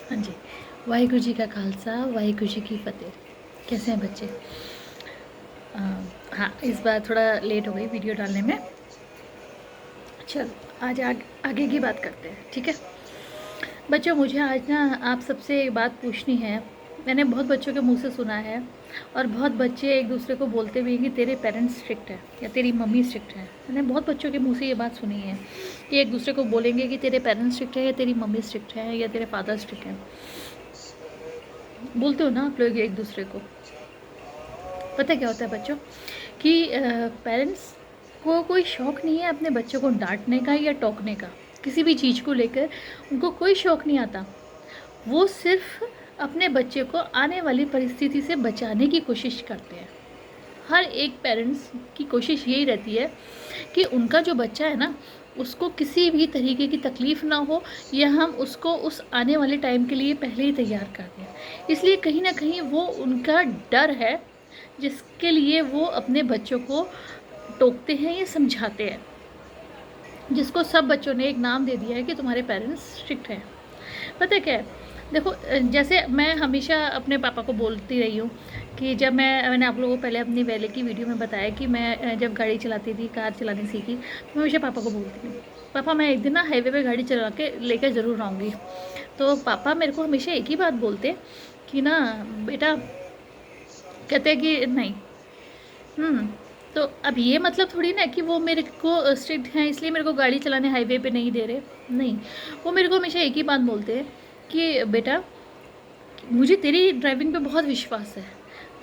हाँ जी, वाहिगुरु जी का खालसा, वाहिगुरु जी की फ़तेह। कैसे हैं बच्चे? अ, हाँ, इस बार थोड़ा लेट हो गई वीडियो डालने में। चलो, आज आगे की बात करते हैं, ठीक है? बच्चों, मुझे आज ना आप सबसे एक बात पूछनी है। मैंने बहुत बच्चों के मुँह से सुना है और बहुत बच्चे एक दूसरे को बोलते भी हैं कि तेरे पेरेंट्स स्ट्रिक्ट हैं या तेरी मम्मी स्ट्रिक्ट है। मैंने बहुत बच्चों के मुँह से ये बात सुनी है कि एक दूसरे को बोलेंगे कि तेरे पेरेंट्स स्ट्रिक्ट है या तेरी मम्मी स्ट्रिक्ट है या तेरे फादर स्ट्रिक्ट है। बोलते हो ना आप लोग एक दूसरे को। पता क्या होता है बच्चों कि पेरेंट्स को कोई शौक़ नहीं है अपने बच्चों को डांटने का या टोकने का। किसी भी चीज़ को लेकर उनको कोई शौक़ नहीं आता। वो सिर्फ अपने बच्चे को आने वाली परिस्थिति से बचाने की कोशिश करते हैं। हर एक पेरेंट्स की कोशिश यही रहती है कि उनका जो बच्चा है ना, उसको किसी भी तरीके की तकलीफ़ ना हो या हम उसको उस आने वाले टाइम के लिए पहले ही तैयार कर दें। इसलिए कहीं न कहीं वो उनका डर है, जिसके लिए वो अपने बच्चों को टोकते हैं या समझाते हैं, जिसको सब बच्चों ने एक नाम दे दिया है कि तुम्हारे पेरेंट्स स्ट्रिक्ट हैं। पता है क्या है? देखो, जैसे मैं हमेशा अपने पापा को बोलती रही हूँ कि जब मैंने आप लोगों को पहले अपनी पहले की वीडियो में बताया कि मैं जब गाड़ी चलाती थी, कार चलानी सीखी, तो मैं हमेशा पापा को बोलती थी, पापा मैं एक दिन ना हाईवे पे गाड़ी चला के लेकर ज़रूर आऊँगी। तो पापा मेरे को हमेशा एक ही बात बोलते कि ना बेटा, कहते हैं कि नहीं। तो अब ये मतलब थोड़ी ना कि वो मेरे को स्ट्रिक्ट हैं इसलिए मेरे को गाड़ी चलाने हाईवे पे नहीं दे रहे। नहीं, वो मेरे को हमेशा एक ही बात बोलते हैं कि बेटा, मुझे तेरी ड्राइविंग पे बहुत विश्वास है,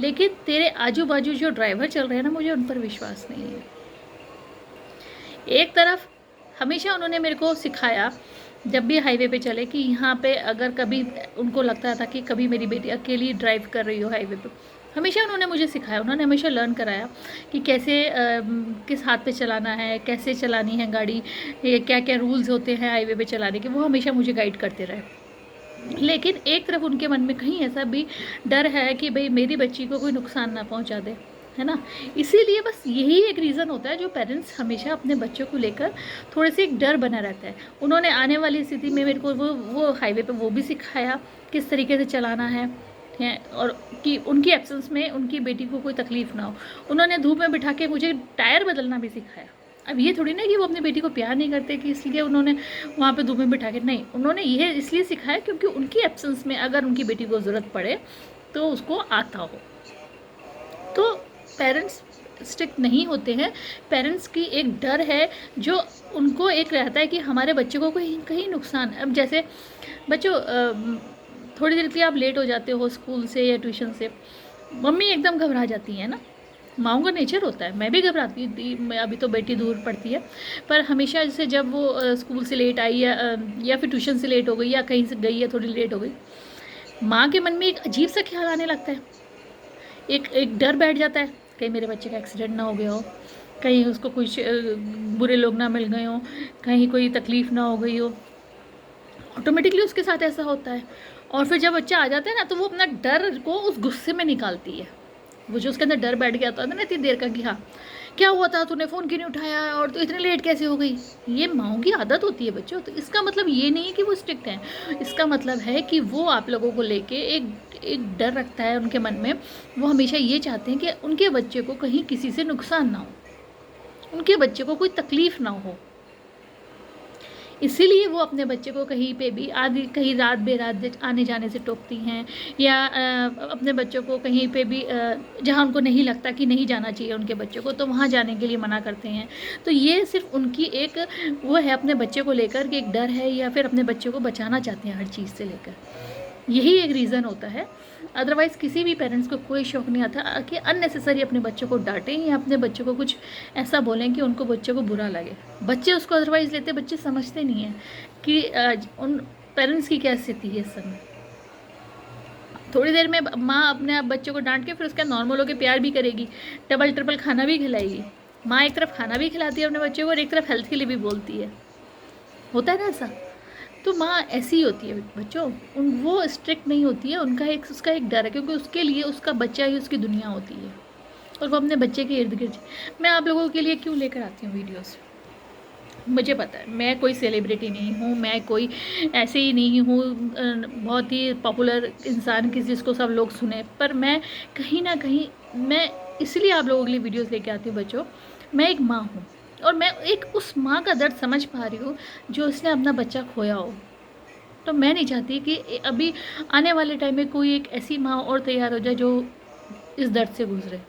लेकिन तेरे आजू बाजू जो ड्राइवर चल रहे हैं ना, मुझे उन पर विश्वास नहीं है। एक तरफ हमेशा उन्होंने मेरे को सिखाया जब भी हाईवे पे चले कि यहाँ पे अगर कभी उनको लगता था कि कभी मेरी बेटी अकेली ड्राइव कर रही हो हाईवे पे, हमेशा उन्होंने मुझे सिखाया, उन्होंने हमेशा लर्न कराया कि कैसे किस हाथ पे चलाना है, कैसे चलानी है गाड़ी, क्या क्या रूल्स होते हैं हाईवे पे चलाने के, वो हमेशा मुझे गाइड करते रहे। लेकिन एक तरफ उनके मन में कहीं ऐसा भी डर है कि भाई मेरी बच्ची को कोई नुकसान ना पहुंचा दे, है ना। इसीलिए बस यही एक रीज़न होता है जो पेरेंट्स हमेशा अपने बच्चों को लेकर थोड़े से एक डर बना रहता है। उन्होंने आने वाली स्थिति में मेरे को वो हाईवे पे वो भी सिखाया किस तरीके से चलाना है और कि उनकी एब्सेंस में उनकी बेटी को कोई तकलीफ़ ना हो। उन्होंने धूप में बिठा के मुझे टायर बदलना भी सिखाया। अब ये थोड़ी ना कि वो अपनी बेटी को प्यार नहीं करते कि इसलिए उन्होंने वहाँ पे धूप में बिठा के, नहीं, उन्होंने ये इसलिए सिखाया क्योंकि उनकी एब्सेंस में अगर उनकी बेटी को ज़रूरत पड़े तो उसको आता हो। तो पेरेंट्स स्ट्रिक्ट नहीं होते हैं, पेरेंट्स की एक डर है जो उनको एक रहता है कि हमारे बच्चे को कहीं नुकसान। अब जैसे बच्चों, थोड़ी देर के लिए आप लेट हो जाते हो स्कूल से या ट्यूशन से, मम्मी एकदम घबरा जाती है ना, माँओं का नेचर होता है। मैं भी घबराती थी, अभी तो बेटी दूर पढ़ती है, पर हमेशा जैसे जब वो स्कूल से लेट आई या फिर ट्यूशन से लेट हो गई या कहीं से गई है थोड़ी लेट हो गई, माँ के मन में एक अजीब सा ख्याल आने लगता है, एक एक डर बैठ जाता है, कहीं मेरे बच्चे का एक्सीडेंट ना हो गया हो, कहीं उसको कुछ बुरे लोग ना मिल गए हों, कहीं कोई तकलीफ़ ना हो गई हो। ऑटोमेटिकली उसके साथ ऐसा होता है। और फिर जब बच्चा आ जाता है ना, तो वो अपना डर को उस गुस्से में निकालती है। वो जो उसके अंदर डर बैठ गया था ना इतनी देर का कि हाँ, क्या हुआ था, तूने फ़ोन क्यों नहीं उठाया और तू इतने लेट कैसे हो गई। ये माँओं की आदत होती है बच्चों। तो इसका मतलब ये नहीं है कि वो स्ट्रिक्ट हैं, इसका मतलब है कि वो आप लोगों को लेके एक डर रखता है उनके मन में। वो हमेशा ये चाहते हैं कि उनके बच्चे को कहीं किसी से नुकसान ना हो, उनके बच्चे को कोई तकलीफ़ ना हो। इसीलिए वो अपने बच्चे को कहीं पे भी आदि कहीं रात बेरात आने जाने से टोकती हैं या अपने बच्चों को कहीं पे भी जहाँ उनको नहीं लगता कि नहीं जाना चाहिए उनके बच्चों को, तो वहाँ जाने के लिए मना करते हैं। तो ये सिर्फ उनकी एक वो है अपने बच्चे को लेकर कि एक डर है या फिर अपने बच्चे को बचाना चाहते हैं हर चीज़ से लेकर। यही एक रीज़न होता है। अदरवाइज़ किसी भी पेरेंट्स को कोई शौक़ नहीं आता कि अननेसेसरी अपने बच्चों को डांटें या अपने बच्चों को कुछ ऐसा बोलें कि उनको बच्चों को बुरा लगे। बच्चे उसको अदरवाइज़ लेते, बच्चे समझते नहीं हैं कि उन पेरेंट्स की क्या स्थिति है इस समय। थोड़ी देर में माँ अपने आप बच्चों को डांट के फिर उसका नॉर्मल होकर प्यार भी करेगी, डबल ट्रिपल खाना भी खिलाएगी। माँ एक तरफ खाना भी खिलाती है अपने बच्चों को और एक तरफ हेल्थ के लिए भी बोलती है। होता है ना ऐसा। तो माँ ऐसी ही होती है बच्चों, वो स्ट्रिक्ट नहीं होती है, उसका एक डर है क्योंकि उसके लिए उसका बच्चा ही उसकी दुनिया होती है और वो अपने बच्चे के इर्द गिर्द। मैं आप लोगों के लिए क्यों लेकर आती हूँ वीडियोस, मुझे पता है मैं कोई सेलिब्रिटी नहीं हूँ, मैं कोई ऐसे ही नहीं हूँ बहुत ही पॉपुलर इंसान कि जिसको सब लोग सुने, पर मैं कहीं ना कहीं मैं इसलिए आप लोगों के लिए वीडियोस लेके आती हूँ बच्चों। मैं एक माँ हूँ और मैं एक उस माँ का दर्द समझ पा रही हूँ जो उसने अपना बच्चा खोया हो। तो मैं नहीं चाहती कि अभी आने वाले टाइम में कोई एक ऐसी माँ और तैयार हो जाए जो इस दर्द से गुजरे।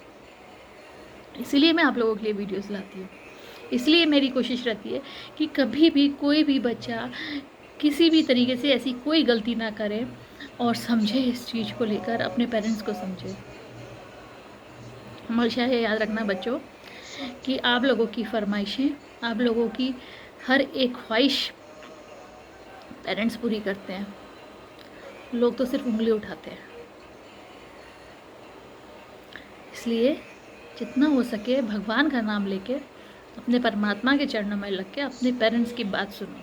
इसीलिए मैं आप लोगों के लिए वीडियोस लाती हूँ। इसलिए मेरी कोशिश रहती है कि कभी भी कोई भी बच्चा किसी भी तरीके से ऐसी कोई गलती ना करे और समझे, इस चीज़ को लेकर अपने पेरेंट्स को समझे। हमेशा ये याद रखना बच्चों कि आप लोगों की फरमाइशें, आप लोगों की हर एक ख्वाहिश पेरेंट्स पूरी करते हैं, लोग तो सिर्फ उंगली उठाते हैं। इसलिए जितना हो सके भगवान का नाम लेके अपने परमात्मा के चरणों में लग के अपने पेरेंट्स की बात सुनो।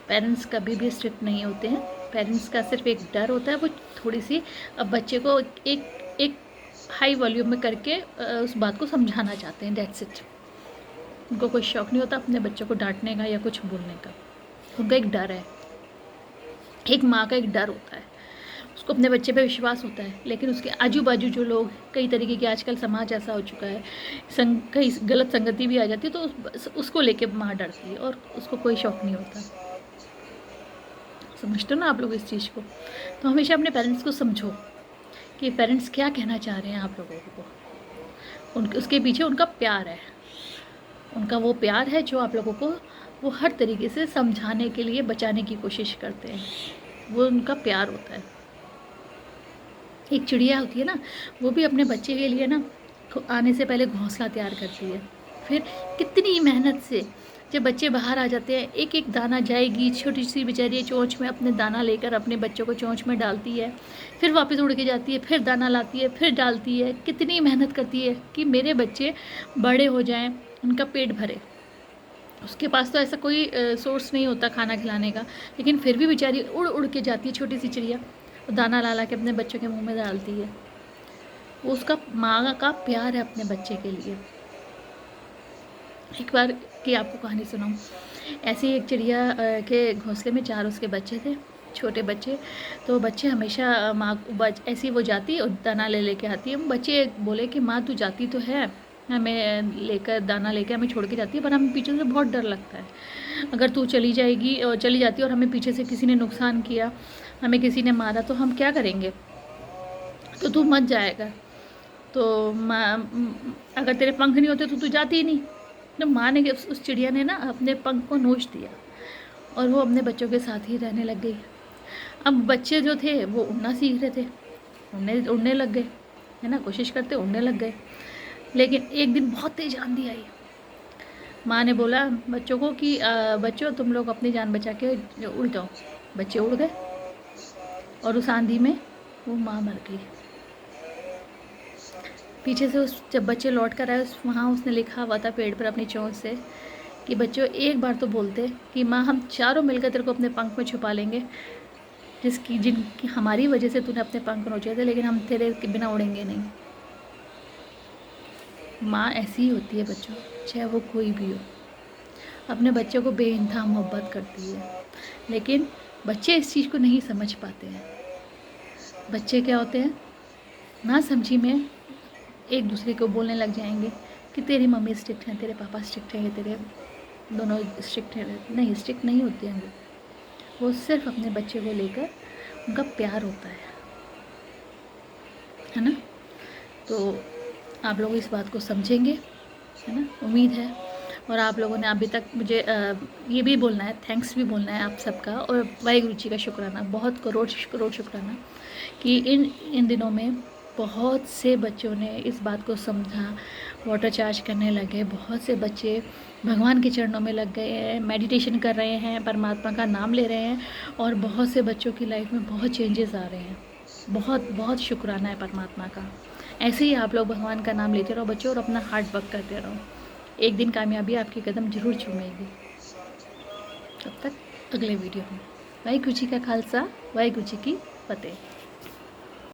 पेरेंट्स कभी भी स्ट्रिक्ट नहीं होते हैं। पेरेंट्स का सिर्फ एक डर होता है, वो थोड़ी सी अब बच्चे को एक एक हाई वॉल्यूम में करके उस बात को समझाना चाहते हैं, दैट्स इट। उनको कोई शौक़ नहीं होता अपने बच्चों को डांटने का या कुछ बोलने का। उनका एक डर है, एक माँ का एक डर होता है, उसको अपने बच्चे पे विश्वास होता है। लेकिन उसके आजू बाजू जो लोग, कई तरीके के आजकल समाज ऐसा हो चुका है, कई गलत संगति भी आ जाती है, तो उसको लेके माँ डरती है और उसको कोई शौक़ नहीं होता। समझते हो ना आप लोग इस चीज़ को? तो हमेशा अपने पेरेंट्स को समझो कि पेरेंट्स क्या कहना चाह रहे हैं आप लोगों को। उसके पीछे उनका प्यार है, उनका वो प्यार है जो आप लोगों को वो हर तरीके से समझाने के लिए बचाने की कोशिश करते हैं। वो उनका प्यार होता है। एक चिड़िया होती है ना, वो भी अपने बच्चे के लिए ना आने से पहले घोंसला तैयार करती है। फिर कितनी मेहनत से जब बच्चे बाहर आ जाते हैं, एक एक दाना जाएगी, छोटी सी बेचारी चोंच में अपने दाना लेकर अपने बच्चों को चोंच में डालती है, फिर वापस उड़ के जाती है, फिर दाना लाती है, फिर डालती है। कितनी मेहनत करती है कि मेरे बच्चे बड़े हो जाएं, उनका पेट भरे। उसके पास तो ऐसा कोई सोर्स नहीं होता खाना खिलाने का, लेकिन फिर भी बेचारी उड़ उड़ के जाती है, छोटी सी चिड़िया, दाना ला ला के अपने बच्चों के मुंह में डालती है। वो उसका माँ का प्यार है अपने बच्चे के लिए। एक बार की आपको कहानी सुनाऊँ। ऐसी एक चिड़िया के घोंसले में 4 उसके बच्चे थे, छोटे बच्चे। तो बच्चे हमेशा माँ ऐसी वो जाती और दाना ले लेके आती है। बच्चे बोले कि माँ तू जाती तो है, हमें लेकर दाना लेकर हमें छोड़ के जाती है, पर हमें पीछे से बहुत डर लगता है। अगर तू चली जाएगी और चली जाती है और हमें पीछे से किसी ने नुकसान किया, हमें किसी ने मारा, तो हम क्या करेंगे? तो तू मत जाएगा। तो माँ, अगर तेरे पंख नहीं होते तो तू जाती ही नहीं। तो माँ ने उस चिड़िया ने ना अपने पंख को नोच दिया और वो अपने बच्चों के साथ ही रहने लग गई। अब बच्चे जो थे वो उड़ना सीख रहे थे, उड़ने लग गए, है ना, कोशिश करते उड़ने लग गए। लेकिन एक दिन बहुत तेज आंधी आई। माँ ने बोला बच्चों को कि बच्चों तुम लोग अपनी जान बचा के उड़ जाओ। बच्चे उड़ गए और उस आंधी में वो माँ मर गई। पीछे से जब बच्चे लौट कर आए, वहाँ उसने लिखा हुआ था पेड़ पर अपनी चोंच से कि बच्चों एक बार तो बोलते कि माँ हम चारों मिलकर तेरे को अपने पंख में छुपा लेंगे, जिनकी हमारी वजह से तूने अपने पंख नोचे थे, लेकिन हम तेरे के बिना उड़ेंगे नहीं। माँ ऐसी ही होती है बच्चों, चाहे वो कोई भी हो। अपने बच्चों को बेइंतहा मोहब्बत करती है, लेकिन बच्चे इस चीज़ को नहीं समझ पाते हैं। बच्चे क्या होते हैं, ना समझी में एक दूसरे को बोलने लग जाएंगे कि तेरी मम्मी स्ट्रिक्ट है, तेरे पापा स्ट्रिक्ट है, तेरे दोनों स्ट्रिक्ट है। नहीं, स्ट्रिक्ट नहीं होते हैं वो सिर्फ अपने बच्चे को लेकर उनका प्यार होता है ना। तो आप लोग इस बात को समझेंगे, है ना, उम्मीद है। और आप लोगों ने अभी तक मुझे ये भी बोलना है, थैंक्स भी बोलना है आप सबका, और वाहिगुरु जी का शुक्राना, बहुत करोड़ शुक्राना कि इन दिनों में बहुत से बच्चों ने इस बात को समझा, वाटर चार्ज करने लगे। बहुत से बच्चे भगवान के चरणों में लग गए हैं, मेडिटेशन कर रहे हैं, परमात्मा का नाम ले रहे हैं, और बहुत से बच्चों की लाइफ में बहुत चेंजेस आ रहे हैं। बहुत बहुत शुक्राना है परमात्मा का। ऐसे ही आप लोग भगवान का नाम लेते रहो बच्चों, और अपना हार्ड वर्क करते रहो। एक दिन कामयाबी आपके कदम जरूर चूमेगी। तब तक अगले वीडियो में। वाहिगुरु जी का खालसा, वाहिगुरु जी की फतेह।